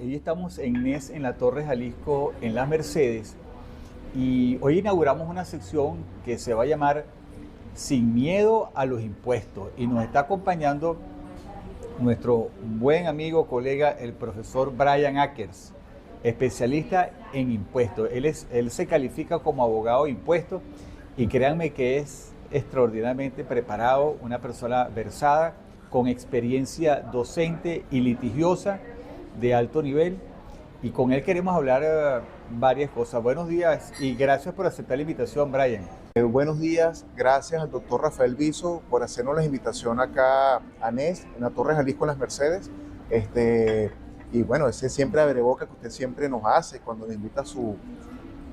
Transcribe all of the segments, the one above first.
Hoy estamos en NES en la Torre Jalisco, en Las Mercedes, y hoy inauguramos una sección que se va a llamar Sin miedo a los impuestos, y nos está acompañando nuestro buen amigo, colega, el profesor Brian Akers, especialista en impuestos. Él se califica como abogado de impuestos y créanme que es extraordinariamente preparado, una persona versada, con experiencia docente y litigiosa de alto nivel. Y con él queremos hablar varias cosas. Buenos días y gracias por aceptar la invitación, Brian. Buenos días, gracias al doctor Rafael Viso por hacernos la invitación acá a NES, en la Torre Jalisco en Las Mercedes. Y bueno, ese siempre abreboca que usted siempre nos hace cuando nos invita a su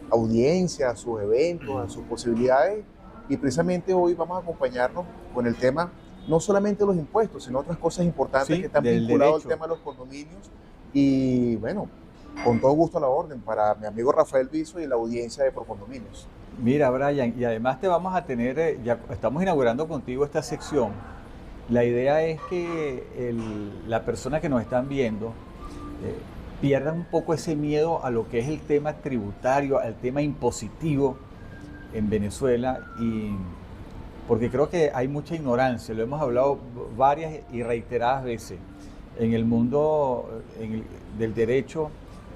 audiencia, a sus eventos, a sus posibilidades. Y precisamente hoy vamos a acompañarnos con el tema, no solamente los impuestos, sino otras cosas importantes que están vinculadas al tema de los condominios. Y bueno, con todo gusto a la orden para mi amigo Rafael Viso y la audiencia de Procondominios. Mira, Brian, y además te vamos a tener, ya estamos inaugurando contigo esta sección. La idea es que la persona que nos están viendo pierdan un poco ese miedo a lo que es el tema tributario, al tema impositivo en Venezuela, y porque creo que hay mucha ignorancia, lo hemos hablado varias y reiteradas veces en el mundo del derecho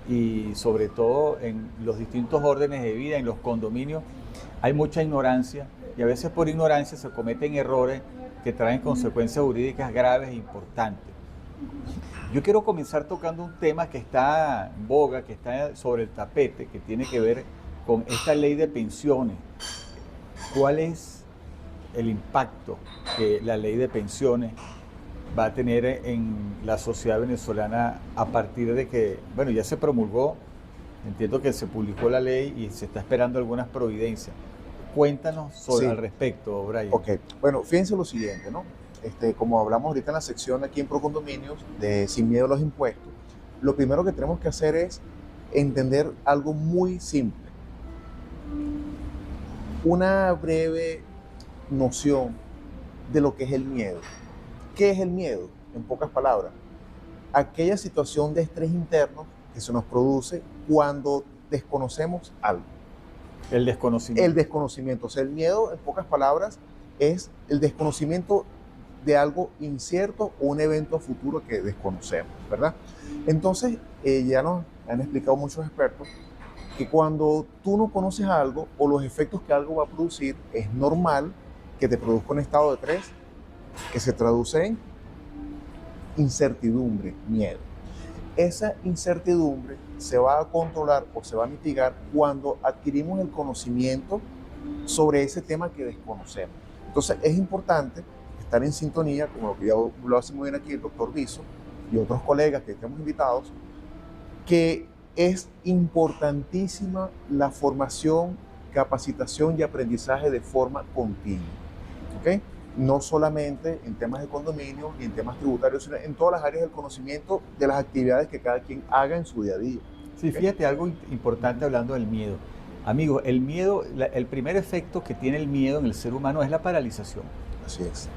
y sobre todo en los distintos órdenes de vida, en los condominios, hay mucha ignorancia y a veces por ignorancia se cometen errores que traen consecuencias jurídicas graves e importantes. Yo quiero comenzar tocando un tema que está en boga, que está sobre el tapete, que tiene que ver con esta ley de pensiones. ¿Cuál es el impacto que la ley de pensiones va a tener en la sociedad venezolana a partir de que, bueno, ya se promulgó, entiendo que se publicó la ley y se está esperando algunas providencias? Cuéntanos sobre al respecto, Brian. Ok, bueno, fíjense lo siguiente, ¿no? Como hablamos ahorita en la sección aquí en Procondominios de Sin miedo a los impuestos, lo primero que tenemos que hacer es entender algo muy simple. Una breve noción de lo que es el miedo. ¿Qué es el miedo? En pocas palabras, aquella situación de estrés interno que se nos produce cuando desconocemos algo. El desconocimiento. El desconocimiento. O sea, el miedo, en pocas palabras, es el desconocimiento de algo incierto o un evento futuro que desconocemos, ¿verdad? Entonces, ya nos han explicado muchos expertos que cuando tú no conoces algo o los efectos que algo va a producir, es normal que te produzca un estado de estrés que se traduce en incertidumbre, miedo. Esa incertidumbre se va a controlar o se va a mitigar cuando adquirimos el conocimiento sobre ese tema que desconocemos. Entonces es importante estar en sintonía, como lo que ya lo hace muy bien aquí el doctor Viso y otros colegas que estemos invitados, que es importantísima la formación, capacitación y aprendizaje de forma continua. ¿Okay? No solamente en temas de condominio ni en temas tributarios, sino en todas las áreas del conocimiento de las actividades que cada quien haga en su día a día. Sí, ¿okay? Fíjate algo importante hablando del miedo. Amigos, el miedo, el primer efecto que tiene el miedo en el ser humano es la paralización. Así es.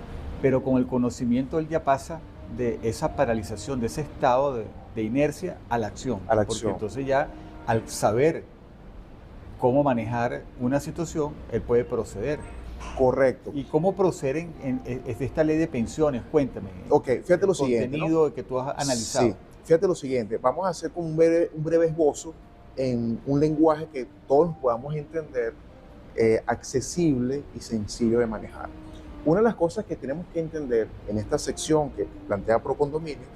Pero con el conocimiento él ya pasa de esa paralización, de ese estado de inercia a la acción. A la porque acción. Entonces ya al saber cómo manejar una situación, él puede proceder. Correcto. ¿Y cómo proceden en esta ley de pensiones? Cuéntame. Ok, fíjate lo siguiente. El contenido, ¿no?, que tú has analizado. Sí, fíjate lo siguiente. Vamos a hacer como un breve esbozo en un lenguaje que todos podamos entender, accesible y sencillo de manejar. Una de las cosas que tenemos que entender en esta sección que plantea Procondominios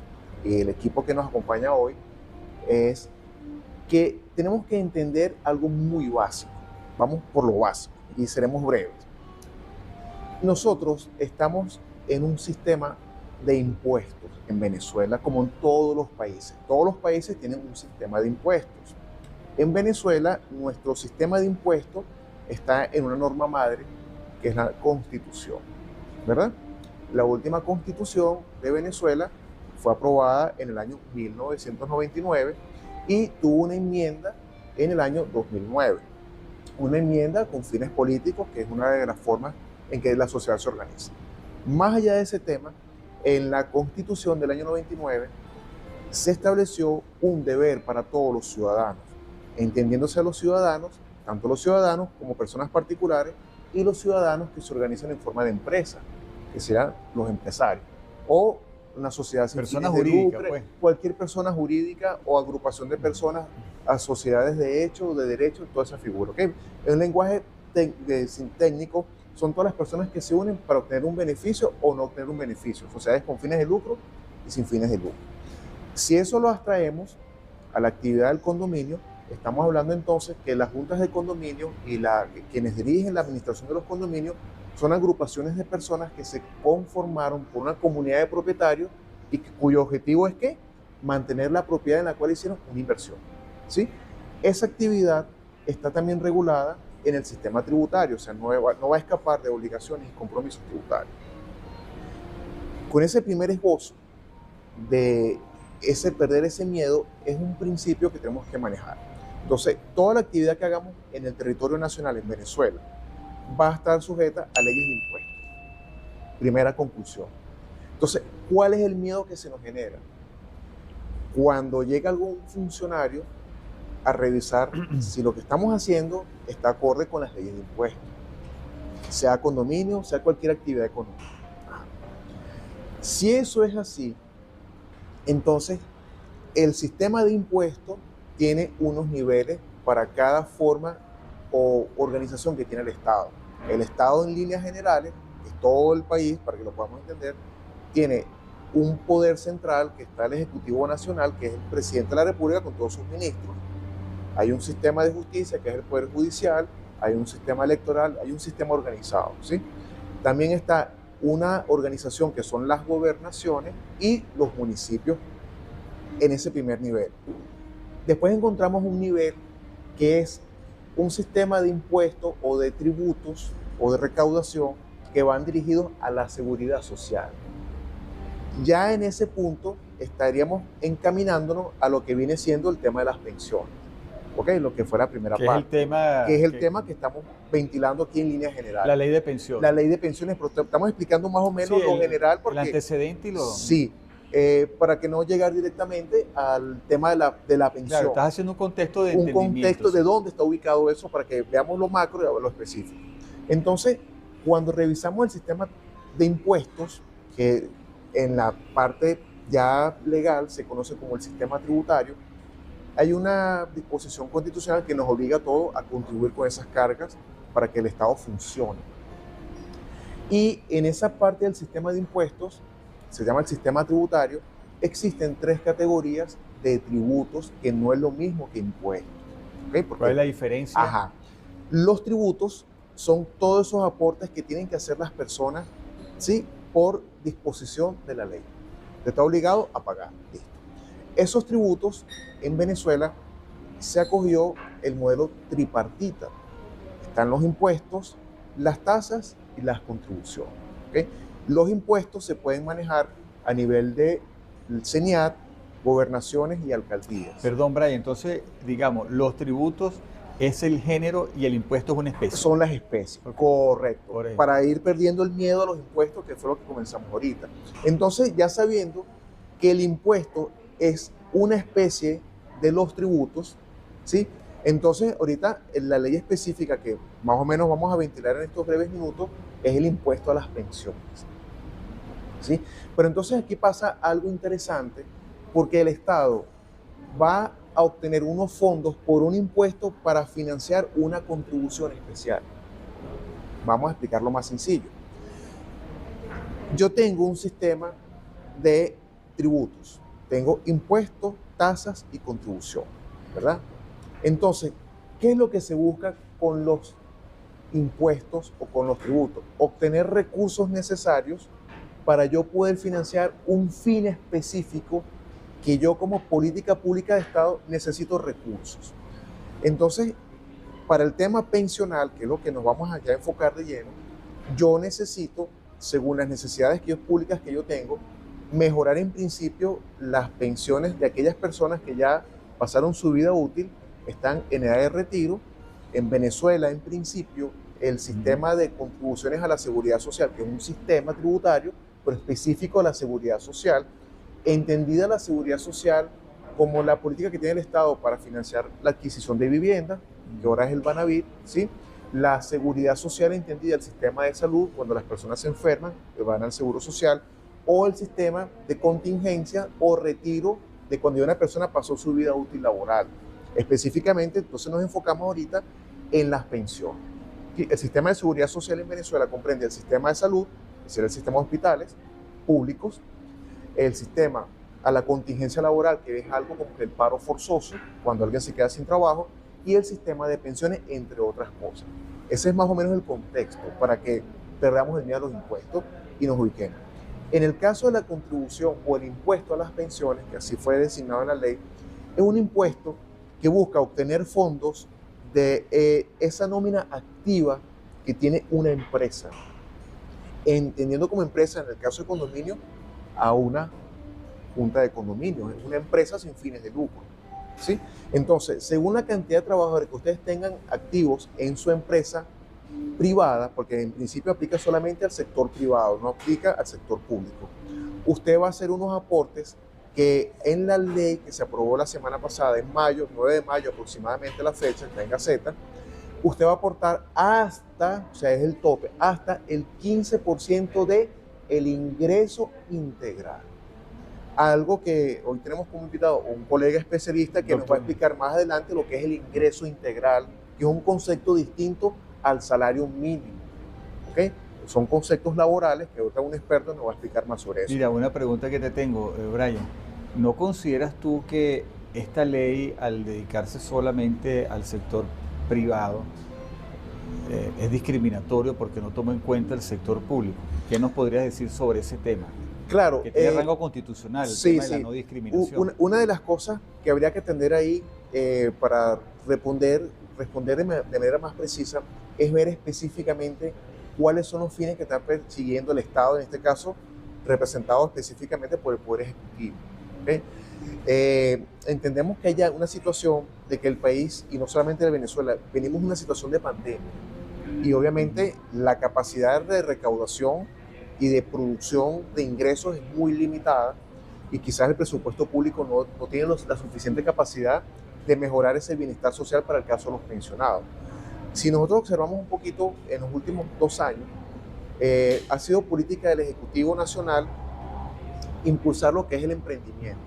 y el equipo que nos acompaña hoy es que tenemos que entender algo muy básico. Vamos por lo básico y seremos breves. Nosotros estamos en un sistema de impuestos en Venezuela, como en todos los países. Todos los países tienen un sistema de impuestos. En Venezuela, nuestro sistema de impuestos está en una norma madre, que es la Constitución, ¿verdad? La última Constitución de Venezuela fue aprobada en el año 1999 y tuvo una enmienda en el año 2009. Una enmienda con fines políticos, que es una de las formas en que la sociedad se organiza. Más allá de ese tema, en la Constitución del año 99 se estableció un deber para todos los ciudadanos, entendiéndose a los ciudadanos, tanto los ciudadanos como personas particulares y los ciudadanos que se organizan en forma de empresa, que serán los empresarios, o una sociedad sin Personas fines de jurídicas, lucro, pues. cualquier persona jurídica o agrupación de personas a sociedades de hecho o de derecho, toda esa figura. ¿Okay? En un lenguaje técnico, son todas las personas que se unen para obtener un beneficio o no obtener un beneficio, sociedades con fines de lucro y sin fines de lucro. Si eso lo abstraemos a la actividad del condominio, estamos hablando entonces que las juntas de condominio y quienes dirigen la administración de los condominios son agrupaciones de personas que se conformaron por una comunidad de propietarios y cuyo objetivo es ¿qué? Mantener la propiedad en la cual hicieron una inversión, ¿sí? Esa actividad está también regulada en el sistema tributario, o sea, no va a escapar de obligaciones y compromisos tributarios. Con ese primer esbozo de perder ese miedo es un principio que tenemos que manejar. Entonces, toda la actividad que hagamos en el territorio nacional, en Venezuela, va a estar sujeta a leyes de impuestos. Primera conclusión. Entonces, ¿cuál es el miedo que se nos genera? Cuando llega algún funcionario a revisar si lo que estamos haciendo está acorde con las leyes de impuestos, sea condominio, sea cualquier actividad económica. Si eso es así, entonces el sistema de impuestos tiene unos niveles para cada forma o organización que tiene el Estado. El Estado en líneas generales, que es todo el país, para que lo podamos entender, tiene un poder central que está el Ejecutivo Nacional, que es el presidente de la República con todos sus ministros. Hay un sistema de justicia, que es el Poder Judicial, hay un sistema electoral, hay un sistema organizado, ¿sí? También está una organización que son las gobernaciones y los municipios en ese primer nivel. Después encontramos un nivel que es un sistema de impuestos o de tributos o de recaudación que van dirigidos a la seguridad social. Ya en ese punto estaríamos encaminándonos a lo que viene siendo el tema de las pensiones. ¿Ok? Lo que fue la primera parte. Que es el tema que estamos ventilando aquí en líneas generales. La ley de pensiones. La ley de pensiones, pero estamos explicando más o menos lo general. Porque, el antecedente y lo... Sí, para que no llegar directamente al tema de la pensión. Claro, estás haciendo un contexto de entendimiento. Un contexto de dónde está ubicado eso para que veamos lo macro y lo específico. Entonces, cuando revisamos el sistema de impuestos, que en la parte ya legal se conoce como el sistema tributario, hay una disposición constitucional que nos obliga a todos a contribuir con esas cargas para que el Estado funcione. Y en esa parte del sistema de impuestos, se llama el sistema tributario, existen 3 categorías de tributos que no es lo mismo que impuestos. ¿Okay? ¿Cuál es la diferencia? Ajá. Los tributos son todos esos aportes que tienen que hacer las personas, ¿sí? Por disposición de la ley. Usted está obligado a pagar. Listo. Esos tributos en Venezuela se acogió el modelo tripartita. Están los impuestos, las tasas y las contribuciones. ¿Okay? Los impuestos se pueden manejar a nivel de CENIAT, gobernaciones y alcaldías. Perdón, Brian, entonces, digamos, los tributos es el género y el impuesto es una especie. Son las especies, correcto. Para ir perdiendo el miedo a los impuestos, que fue lo que comenzamos ahorita. Entonces, ya sabiendo que el impuesto es una especie de los tributos, ¿sí? Entonces, ahorita la ley específica que más o menos vamos a ventilar en estos breves minutos es el impuesto a las pensiones, ¿sí? Pero entonces aquí pasa algo interesante porque el Estado va a obtener unos fondos por un impuesto para financiar una contribución especial. Vamos a explicarlo más sencillo. Yo tengo un sistema de tributos. Tengo impuestos, tasas y contribución, ¿verdad? Entonces, ¿qué es lo que se busca con los impuestos o con los tributos? Obtener recursos necesarios para yo poder financiar un fin específico que yo como política pública de Estado necesito recursos. Entonces, para el tema pensional, que es lo que nos vamos a ya enfocar de lleno, yo necesito, según las necesidades públicas que yo tengo, mejorar en principio las pensiones de aquellas personas que ya pasaron su vida útil, están en edad de retiro. En Venezuela, en principio, el sistema de contribuciones a la seguridad social, que es un sistema tributario, pero específico a la seguridad social, entendida la seguridad social como la política que tiene el Estado para financiar la adquisición de vivienda, que ahora es el Banavit, ¿sí? La seguridad social entendida el sistema de salud, cuando las personas se enferman, que van al seguro social, o el sistema de contingencia o retiro de cuando ya una persona pasó su vida útil laboral. Específicamente, entonces nos enfocamos ahorita en las pensiones. El sistema de seguridad social en Venezuela comprende el sistema de salud, es decir, el sistema de hospitales públicos, el sistema a la contingencia laboral, que es algo como el paro forzoso, cuando alguien se queda sin trabajo, y el sistema de pensiones, entre otras cosas. Ese es más o menos el contexto para que perdamos el miedo a los impuestos y nos ubiquemos. En el caso de la contribución o el impuesto a las pensiones, que así fue designado en la ley, es un impuesto que busca obtener fondos de esa nómina activa que tiene una empresa, entendiendo como empresa, en el caso de condominio, a una junta de condominios, es una empresa sin fines de lucro, ¿sí? Entonces, según la cantidad de trabajadores que ustedes tengan activos en su empresa privada, porque en principio aplica solamente al sector privado, no aplica al sector público, usted va a hacer unos aportes que en la ley que se aprobó la semana pasada, en mayo, 9 de mayo aproximadamente la fecha, está en Gaceta, usted va a aportar hasta, o sea, es el tope, hasta el 15% de el ingreso integral. Algo que hoy tenemos como invitado un colega especialista que nos va a explicar más adelante lo que es el ingreso integral, que es un concepto distinto al salario mínimo, ¿ok? Son conceptos laborales que ahorita un experto nos va a explicar más sobre eso. Mira, una pregunta que te tengo, Brian. ¿No consideras tú que esta ley, al dedicarse solamente al sector privado, es discriminatorio porque no toma en cuenta el sector público? ¿Qué nos podrías decir sobre ese tema? Claro. Que tiene rango constitucional, el tema de la no discriminación. Una de las cosas que habría que atender ahí para responder de manera más precisa es ver específicamente cuáles son los fines que está persiguiendo el Estado, en este caso representado específicamente por el Poder Ejecutivo. ¿Okay? Entendemos que hay una situación de que el país, y no solamente de Venezuela, venimos en una situación de pandemia, y obviamente la capacidad de recaudación y de producción de ingresos es muy limitada, y quizás el presupuesto público no tiene la suficiente capacidad de mejorar ese bienestar social para el caso de los pensionados. Si nosotros observamos un poquito en los últimos 2 años, ha sido política del Ejecutivo Nacional impulsar lo que es el emprendimiento.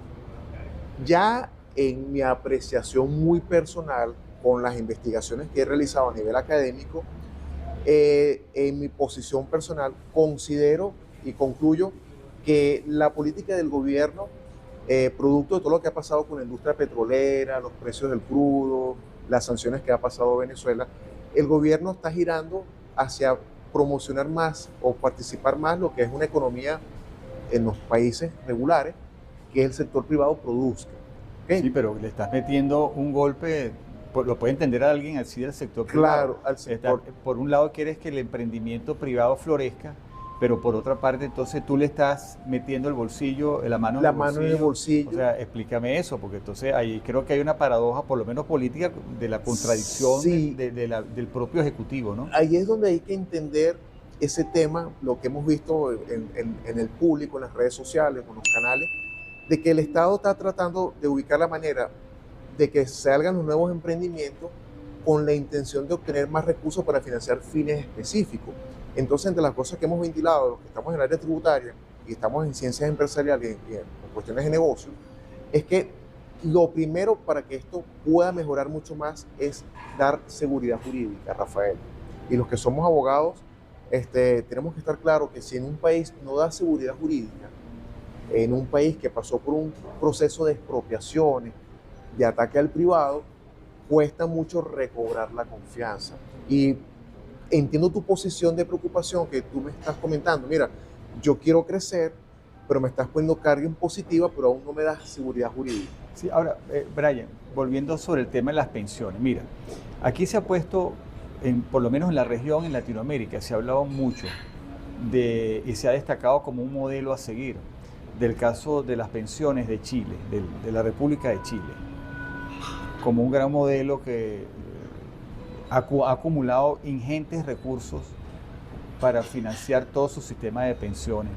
Ya en mi apreciación muy personal, con las investigaciones que he realizado a nivel académico, en mi posición personal, considero y concluyo que la política del gobierno, producto de todo lo que ha pasado con la industria petrolera, los precios del crudo, las sanciones que ha pasado Venezuela, el gobierno está girando hacia promocionar más o participar más lo que es una economía en los países regulares, que el sector privado produzca. ¿Okay? Sí, pero le estás metiendo un golpe, lo puede entender a alguien así del sector privado. Claro, al sector. Por un lado quieres que el emprendimiento privado florezca, pero por otra parte entonces tú le estás metiendo el bolsillo, la mano en el bolsillo. O sea, explícame eso, porque entonces ahí creo que hay una paradoja, por lo menos política, de la contradicción del propio Ejecutivo, ¿no? Ahí es donde hay que entender ese tema, lo que hemos visto en el público, en las redes sociales, en los canales, de que el Estado está tratando de ubicar la manera de que salgan los nuevos emprendimientos con la intención de obtener más recursos para financiar fines específicos. Entonces, entre las cosas que hemos ventilado, los que estamos en el área tributaria y estamos en ciencias empresariales y en cuestiones de negocio, es que lo primero para que esto pueda mejorar mucho más es dar seguridad jurídica, Rafael. Y los que somos abogados, tenemos que estar claros que si en un país no da seguridad jurídica, en un país que pasó por un proceso de expropiaciones, de ataque al privado, cuesta mucho recobrar la confianza. Y entiendo tu posición de preocupación que tú me estás comentando. Mira, yo quiero crecer, pero me estás poniendo carga impositiva, pero aún no me das seguridad jurídica. Sí, ahora, Brian, volviendo sobre el tema de las pensiones. Mira, aquí se ha puesto, por lo menos en la región, en Latinoamérica, se ha hablado mucho y se ha destacado como un modelo a seguir del caso de las pensiones de Chile, de la República de Chile, como un gran modelo que ha acumulado ingentes recursos para financiar todo su sistema de pensiones.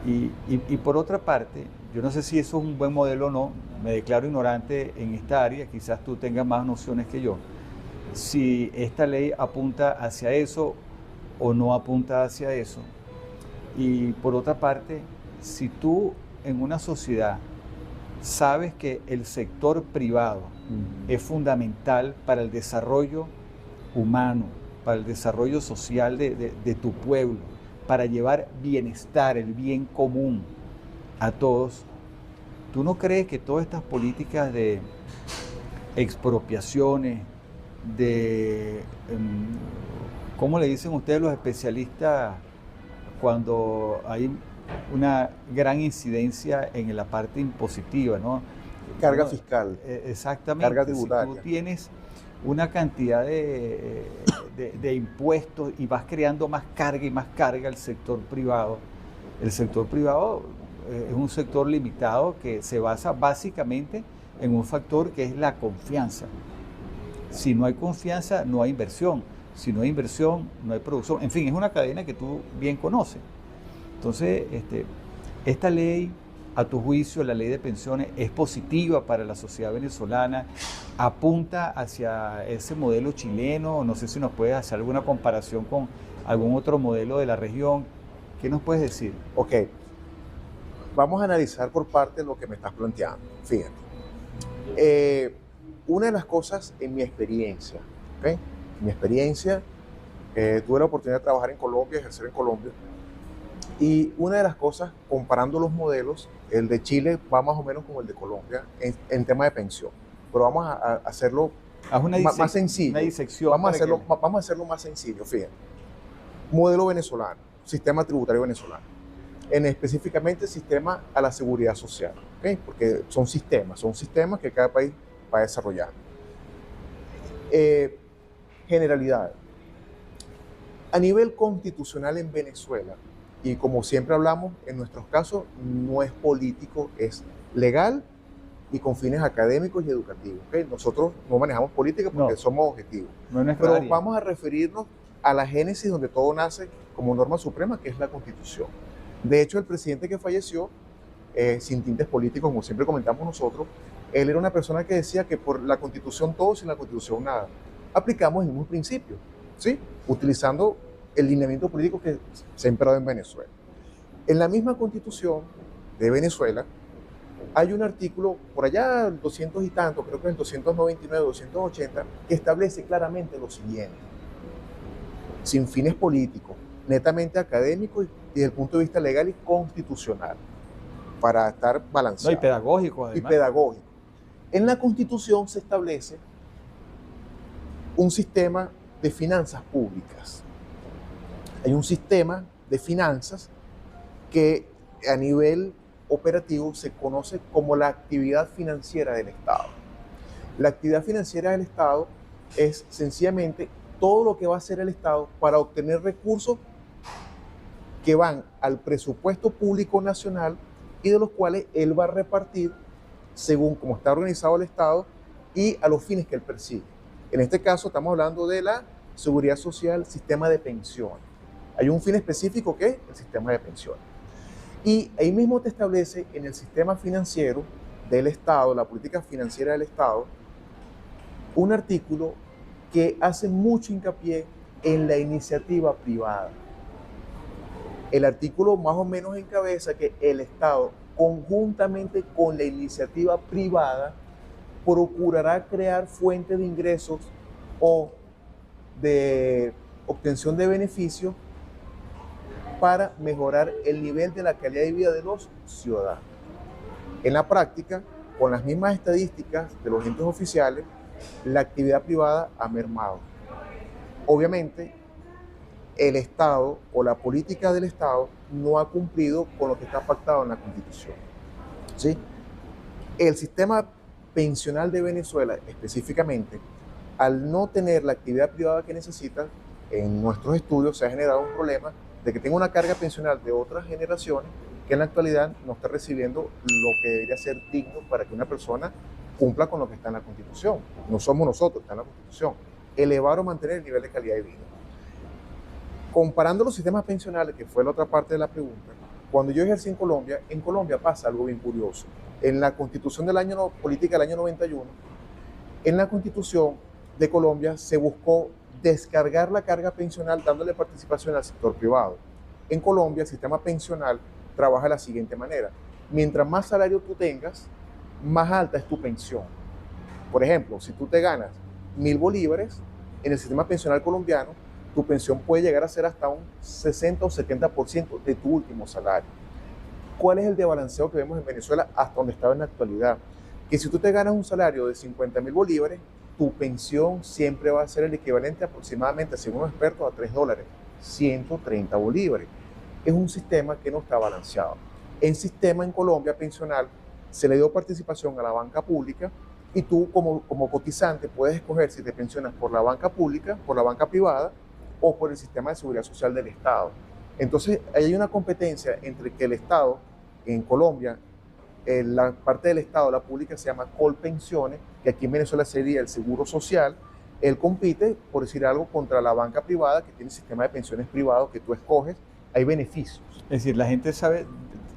Y por otra parte, yo no sé si eso es un buen modelo o no, me declaro ignorante en esta área, quizás tú tengas más nociones que yo, si esta ley apunta hacia eso o no apunta hacia eso. Y por otra parte, si tú en una sociedad sabes que el sector privado es fundamental para el desarrollo humano, para el desarrollo social de tu pueblo, para llevar bienestar, el bien común a todos, ¿tú no crees que todas estas políticas de expropiaciones, de, ¿cómo le dicen ustedes los especialistas cuando hay una gran incidencia en la parte impositiva, ¿no? Carga fiscal. Exactamente. Carga tributaria. Si tú tienes una cantidad de impuestos y vas creando más carga y más carga al sector privado, el sector privado es un sector limitado que se basa básicamente en un factor que es la confianza. Si no hay confianza, no hay inversión. Si no hay inversión, no hay producción. En fin, es una cadena que tú bien conoces. Entonces, esta ley, a tu juicio, la ley de pensiones, es positiva para la sociedad venezolana, apunta hacia ese modelo chileno. No sé si nos puedes hacer alguna comparación con algún otro modelo de la región. ¿Qué nos puedes decir? Ok, vamos a analizar por parte lo que me estás planteando. Fíjate, una de las cosas en mi experiencia, ¿okay? Mi experiencia, tuve la oportunidad de trabajar en Colombia, ejercer en Colombia, y una de las cosas, comparando los modelos, el de Chile va más o menos como el de Colombia en tema de pensión, pero vamos a hacerlo más sencillo. Una disección. Vamos a hacerlo más sencillo, fíjate. Modelo venezolano, sistema tributario venezolano, específicamente sistema a la seguridad social, ¿okay? Porque son sistemas que cada país va desarrollando. Generalidad. A nivel constitucional en Venezuela, y como siempre hablamos, en nuestros casos no es político, es legal y con fines académicos y educativos. ¿Okay? Nosotros no manejamos política porque somos objetivos. Pero vamos a referirnos a la génesis donde todo nace como norma suprema, que es la Constitución. De hecho, el presidente que falleció, sin tintes políticos, como siempre comentamos nosotros, él era una persona que decía que por la Constitución todo, sin la Constitución nada. Aplicamos el mismo principio, ¿sí? Utilizando el lineamiento político que se ha imperado en Venezuela. En la misma Constitución de Venezuela hay un artículo, por allá 200 y tanto, creo que en 299, 280, que establece claramente lo siguiente: sin fines políticos, netamente académicos y desde el punto de vista legal y constitucional, para estar balanceado. No, y pedagógico, además. Y pedagógico. En la Constitución se establece un sistema de finanzas públicas. Hay un sistema de finanzas que a nivel operativo se conoce como la actividad financiera del Estado. La actividad financiera del Estado es sencillamente todo lo que va a hacer el Estado para obtener recursos que van al presupuesto público nacional y de los cuales él va a repartir según cómo está organizado el Estado y a los fines que él persigue. En este caso estamos hablando de la seguridad social, sistema de pensiones. Hay un fin específico que es el sistema de pensiones. Y ahí mismo te establece en el sistema financiero del Estado, la política financiera del Estado, un artículo que hace mucho hincapié en la iniciativa privada. El artículo más o menos encabeza que el Estado, conjuntamente con la iniciativa privada, procurará crear fuentes de ingresos o de obtención de beneficios para mejorar el nivel de la calidad de vida de los ciudadanos. En la práctica, con las mismas estadísticas de los entes oficiales, la actividad privada ha mermado. Obviamente, el Estado o la política del Estado no ha cumplido con lo que está pactado en la Constitución. ¿Sí? El sistema pensional de Venezuela, específicamente, al no tener la actividad privada que necesita, en nuestros estudios se ha generado un problema de que tenga una carga pensional de otras generaciones que en la actualidad no está recibiendo lo que debería ser digno para que una persona cumpla con lo que está en la Constitución. No somos nosotros, está en la Constitución. Elevar o mantener el nivel de calidad de vida. Comparando los sistemas pensionales, que fue la otra parte de la pregunta, Cuando yo ejercí en Colombia pasa algo bien curioso. En la constitución política del año 91, en la constitución de Colombia se buscó descargar la carga pensional dándole participación al sector privado. En Colombia el sistema pensional trabaja de la siguiente manera. Mientras más salario tú tengas, más alta es tu pensión. Por ejemplo, si tú te ganas 1.000 bolívares, en el sistema pensional colombiano, tu pensión puede llegar a ser hasta un 60 o 70% de tu último salario. ¿Cuál es el desbalanceo que vemos en Venezuela hasta donde estaba en la actualidad? Que si tú te ganas un salario de 50.000 bolívares, tu pensión siempre va a ser el equivalente aproximadamente, según los expertos, a $3, 130 bolívares. Es un sistema que no está balanceado. El sistema en Colombia pensional se le dio participación a la banca pública y tú como cotizante puedes escoger si te pensionas por la banca pública, por la banca privada o por el sistema de seguridad social del Estado. Entonces, ahí hay una competencia entre que el Estado, en Colombia, la parte del Estado, la pública, se llama Colpensiones, que aquí en Venezuela sería el Seguro Social. Él compite, por decir algo, contra la banca privada, que tiene el sistema de pensiones privados que tú escoges. Hay beneficios. Es decir, la gente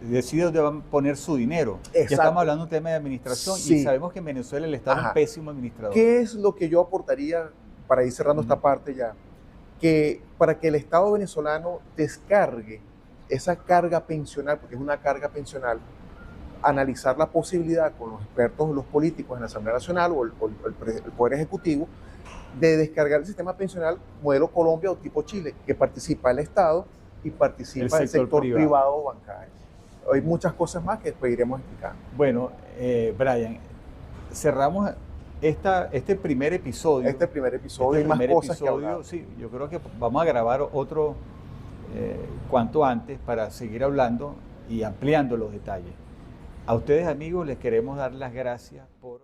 decide dónde van a poner su dinero. Exacto. Ya estamos hablando de un tema de administración y sabemos que en Venezuela el Estado es un pésimo administrador. ¿Qué es lo que yo aportaría, para ir cerrando esta parte ya? Que para que el Estado venezolano descargue esa carga pensional, porque es una carga pensional, analizar la posibilidad con los expertos, los políticos en la Asamblea Nacional o el Poder Ejecutivo, de descargar el sistema pensional modelo Colombia o tipo Chile, que participa el Estado y participa el sector privado bancario. Hay muchas cosas más que después iremos explicando. Bueno, Brian, cerramos este primer episodio. Hay más cosas que hablar. Sí, yo creo que vamos a grabar otro cuanto antes para seguir hablando y ampliando los detalles. A ustedes, amigos, les queremos dar las gracias por